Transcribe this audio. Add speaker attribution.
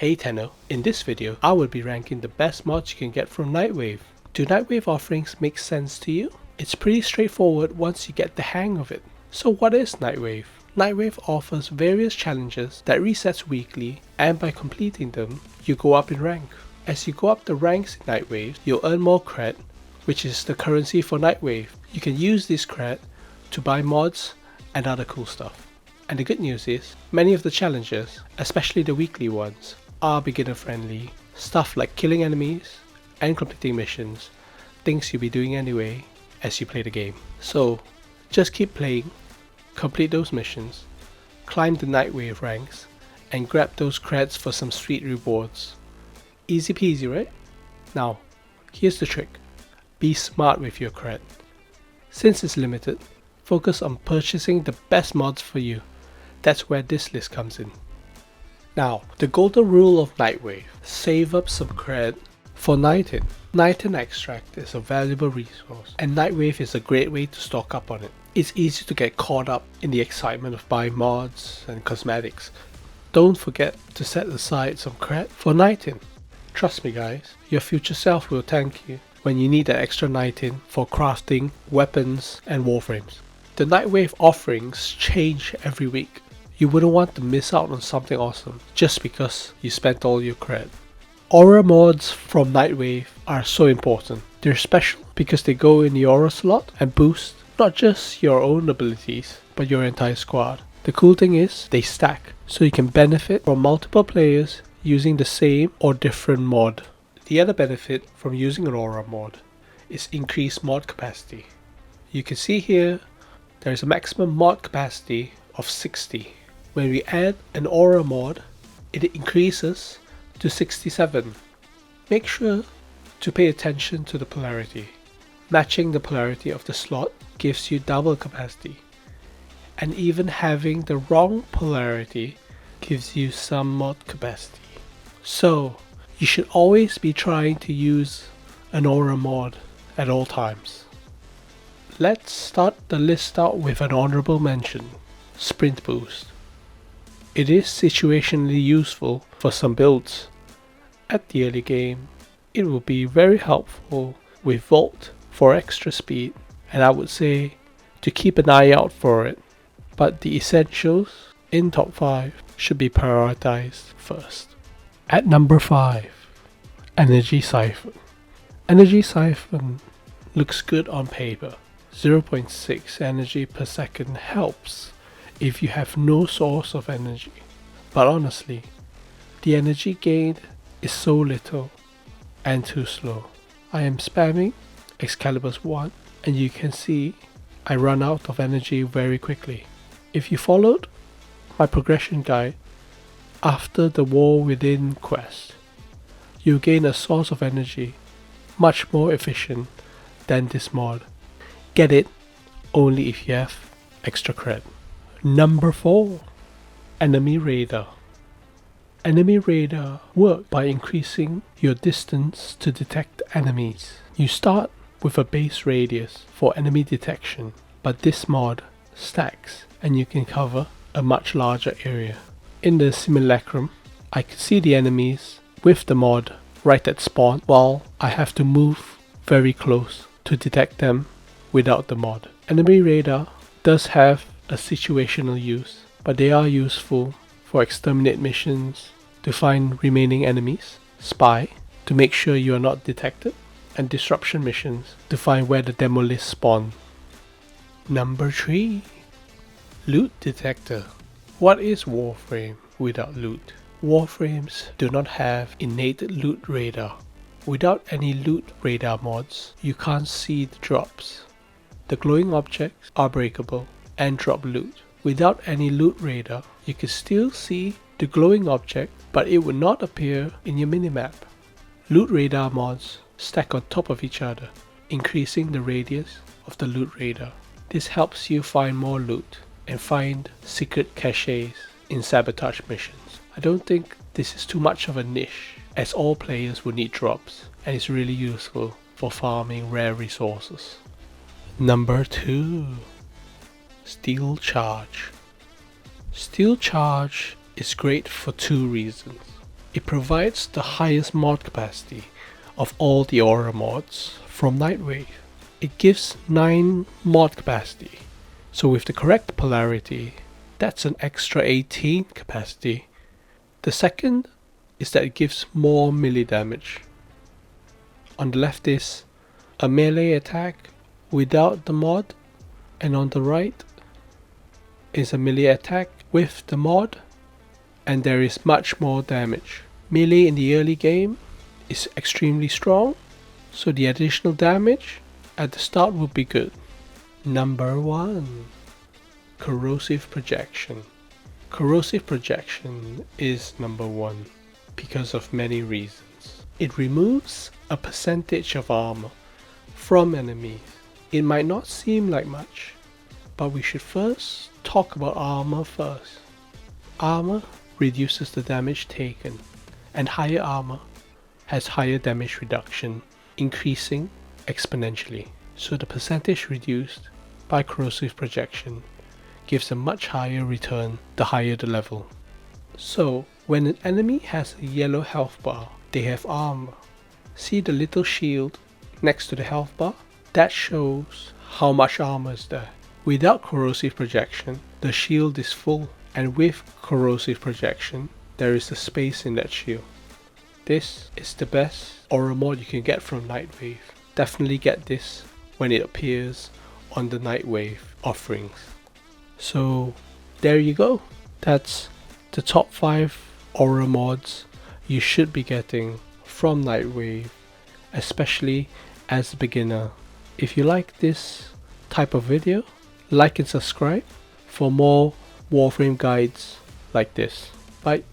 Speaker 1: Hey Tenno, in this video I will be ranking the best mods you can get from Nightwave. Do Nightwave offerings make sense to you? It's pretty straightforward once you get the hang of it. So what is Nightwave? Nightwave offers various challenges that resets weekly, and by completing them, you go up in rank. As you go up the ranks in Nightwave, you'll earn more Cred, which is the currency for Nightwave. You can use this Cred to buy mods and other cool stuff. And the good news is, many of the challenges, especially the weekly ones, are beginner friendly. Stuff like killing enemies and completing missions, things you'll be doing anyway as you play the game. So just keep playing, complete those missions, climb the Nightwave ranks, and grab those creds for some sweet rewards. Easy peasy, right? Now, here's the trick. Be smart with your cred. Since it's limited, focus on purchasing the best mods for you. That's where this list comes in. Now, the golden rule of Nightwave. Save up some cred for Nitain. Nitain extract is a valuable resource, and Nightwave is a great way to stock up on it. It's easy to get caught up in the excitement of buying mods and cosmetics. Don't forget to set aside some cred for Nitain. Trust me guys, your future self will thank you when you need that extra Nitain for crafting, weapons and warframes. The Nightwave offerings change every week. You wouldn't want to miss out on something awesome just because you spent all your cred. Aura mods from Nightwave are so important. They're special because they go in the aura slot and boost not just your own abilities but your entire squad. The cool thing is they stack, so you can benefit from multiple players using the same or different mod. The other benefit from using an aura mod is increased mod capacity. You can see here there is a maximum mod capacity of 60. When we add an aura mod, it increases to 67. Make sure to pay attention to the polarity. Matching the polarity of the slot gives you double capacity, and even having the wrong polarity gives you some mod capacity. So you should always be trying to use an aura mod at all times. Let's start the list out with an honorable mention, Sprint Boost. It is situationally useful for some builds. At the early game, it will be very helpful with Volt for extra speed, and I would say to keep an eye out for it. But the essentials in top 5 should be prioritized first. At number 5, Energy Siphon. Energy Siphon looks good on paper. 0.6 energy per second helps if you have no source of energy, but honestly, the energy gained is so little and too slow. I am spamming Excalibur's 1 and you can see I run out of energy very quickly. If you followed my progression guide after the War Within quest, you gain a source of energy much more efficient than this mod. Get it only if you have extra cred. Number 4, Enemy Radar. Enemy Radar work by increasing your distance to detect enemies. You start with a base radius for enemy detection, but this mod stacks and you can cover a much larger area. In the simulacrum, I can see the enemies with the mod right at spawn, while I have to move very close to detect them without the mod. Enemy Radar does have a situational use, but they are useful for exterminate missions, to find remaining enemies, spy, to make sure you are not detected, and disruption missions to find where the demolists spawn. Number 3, Loot Detector. What is Warframe without loot? Warframes do not have innate loot radar. Without any loot radar mods, you can't see the drops. The glowing objects are breakable and drop loot. Without any loot radar, you can still see the glowing object, but it will not appear in your minimap. Loot radar mods stack on top of each other, increasing the radius of the loot radar. This helps you find more loot and find secret caches in sabotage missions. I don't think this is too much of a niche, as all players will need drops, and it's really useful for farming rare resources. Number 2, Steel Charge. Steel Charge is great for two reasons. It provides the highest mod capacity of all the aura mods from Nightwave. It gives 9 mod capacity, so with the correct polarity, that's an extra 18 capacity. The second is that it gives more melee damage. On the left is a melee attack without the mod, and on the right is a melee attack with the mod, and there is much more damage. Melee in the early game is extremely strong, so the additional damage at the start will be good. Number 1. Corrosive Projection. Corrosive Projection is number 1 because of many reasons. It removes a percentage of armor from enemies. It might not seem like much, but we should first talk about armor first. Armor reduces the damage taken, and higher armor has higher damage reduction, increasing exponentially. So the percentage reduced by corrosive projection gives a much higher return the higher the level. So when an enemy has a yellow health bar, they have armor. See the little shield next to the health bar? That shows how much armor is there. Without corrosive projection, the shield is full, and with corrosive projection, there is a space in that shield. This is the best aura mod you can get from Nightwave. Definitely get this when it appears on the Nightwave offerings. So there you go. That's the top 5 aura mods you should be getting from Nightwave, especially as a beginner. If you like this type of video, like and subscribe for more Warframe guides like this. Bye.